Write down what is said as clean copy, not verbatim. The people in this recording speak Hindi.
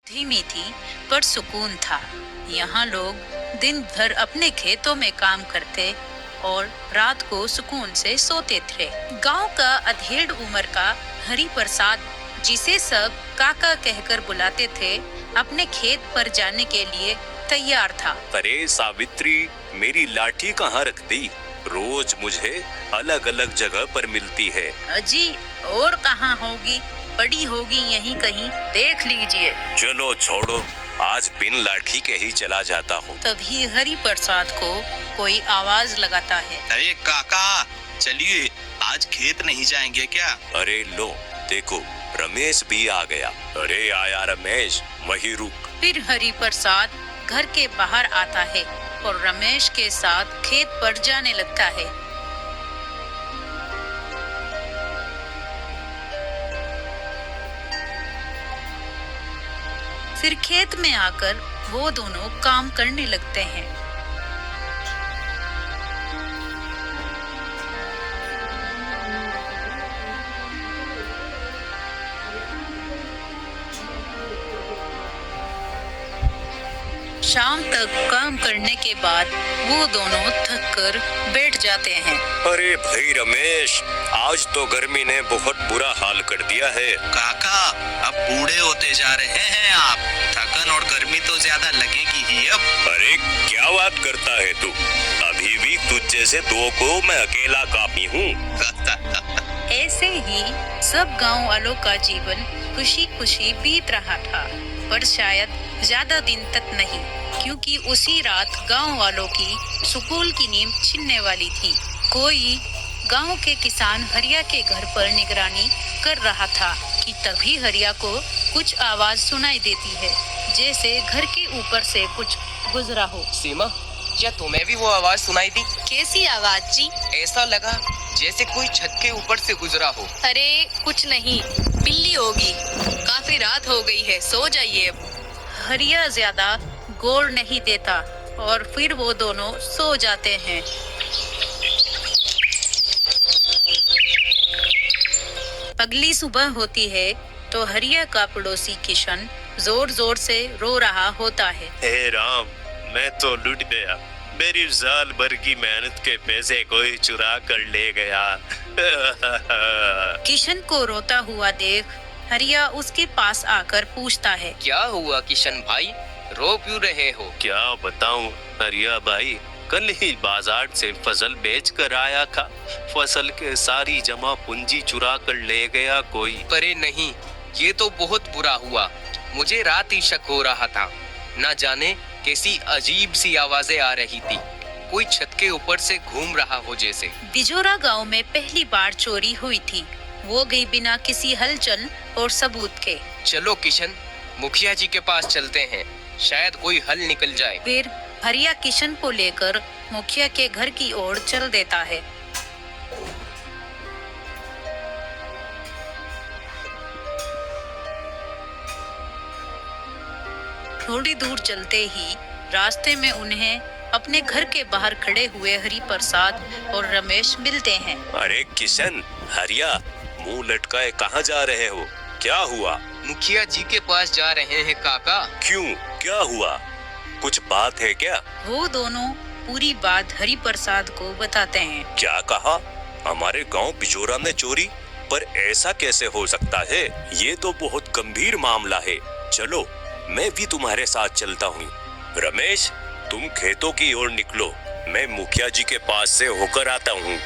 धीमी थी पर सुकून था। यहाँ लोग दिन भर अपने खेतों में काम करते और रात को सुकून से सोते थे। गांव का अधेड़ उम्र का हरि प्रसाद, जिसे सब काका कहकर बुलाते थे, अपने खेत पर जाने के लिए तैयार था। अरे सावित्री, मेरी लाठी कहाँ रख दी? रोज मुझे अलग अलग जगह पर मिलती है। अजी, और कहाँ होगी, पड़ी होगी यहीं कहीं, देख लीजिए। चलो छोड़ो, आज बिन लाठी के ही चला जाता हूँ। तभी हरि प्रसाद को कोई आवाज लगाता है। अरे काका, चलिए आज खेत नहीं जाएंगे क्या? अरे लो देखो, रमेश भी आ गया। अरे आया रमेश, वही रुक। फिर हरि प्रसाद घर के बाहर आता है और रमेश के साथ खेत पर जाने लगता है। फिर खेत में आकर वो दोनों काम करने लगते हैं। शाम तक काम करने के बाद वो दोनों थक कर बैठ जाते हैं। अरे भाई रमेश, आज तो गर्मी ने बहुत बुरा हाल कर दिया है। काका, अब बूढ़े होते जा रहे हैं आप, थकन और गर्मी तो ज्यादा लगेगी ही अब। अरे क्या बात करता है तू? अभी भी तुझ जैसे दो को मैं अकेला काफी हूँ। ऐसे ही सब गांव वालों का जीवन खुशी खुशी बीत रहा था, पर शायद ज्यादा दिन तक नहीं, क्योंकि उसी रात गांव वालों की सुकून की नींद छिनने वाली थी। कोई गांव के किसान हरिया के घर पर निगरानी कर रहा था कि तभी हरिया को कुछ आवाज सुनाई देती है, जैसे घर के ऊपर से कुछ गुजरा हो। सीमा, क्या तुम्हें भी वो आवाज सुनाई दी? कैसी आवाज जी? ऐसा लगा जैसे कोई छत के ऊपर से गुजरा हो। अरे कुछ नहीं, बिल्ली होगी। काफी रात हो गई है, सो जाइए अब। हरिया ज्यादा गौर नहीं देता और फिर वो दोनों सो जाते हैं। अगली सुबह होती है तो हरिया का पड़ोसी किशन जोर जोर से रो रहा होता है। हे राम, मैं तो लुट गया। मेरी साल भर की मेहनत के पैसे कोई चुरा कर ले गया। किशन को रोता हुआ देख हरिया उसके पास आकर पूछता है। क्या हुआ किशन भाई, रो क्यों रहे हो? क्या बताऊं हरिया भाई, कल ही बाजार से फसल बेच कर आया था। फसल के सारी जमा पूंजी चुरा कर ले गया कोई। अरे नहीं, ये तो बहुत बुरा हुआ। मुझे रात ही शक हो रहा था, न जाने कैसी अजीब सी आवाजें आ रही थी, कोई छत के ऊपर से घूम रहा हो जैसे। बिजोरा गांव में पहली बार चोरी हुई थी, वो गई बिना किसी हलचल और सबूत के। चलो किशन, मुखिया जी के पास चलते हैं, शायद कोई हल निकल जाए। फिर हरिया किशन को लेकर मुखिया के घर की ओर चल देता है। थोड़ी दूर चलते ही रास्ते में उन्हें अपने घर के बाहर खड़े हुए हरि प्रसाद और रमेश मिलते हैं। अरे किशन, हरिया, मुंह लटकाए कहाँ जा रहे हो? क्या हुआ? मुखिया जी के पास जा रहे हैं काका। क्यों, क्या हुआ? कुछ बात है क्या? वो दोनों पूरी बात हरि प्रसाद को बताते हैं। क्या कहा? हमारे गांव बिजोरा में चोरी? पर ऐसा कैसे हो सकता है? ये तो बहुत गंभीर मामला है। चलो, मैं भी तुम्हारे साथ चलता हूँ। रमेश, तुम खेतों की ओर निकलो, मैं मुखिया जी के पास से होकर आता हूँ।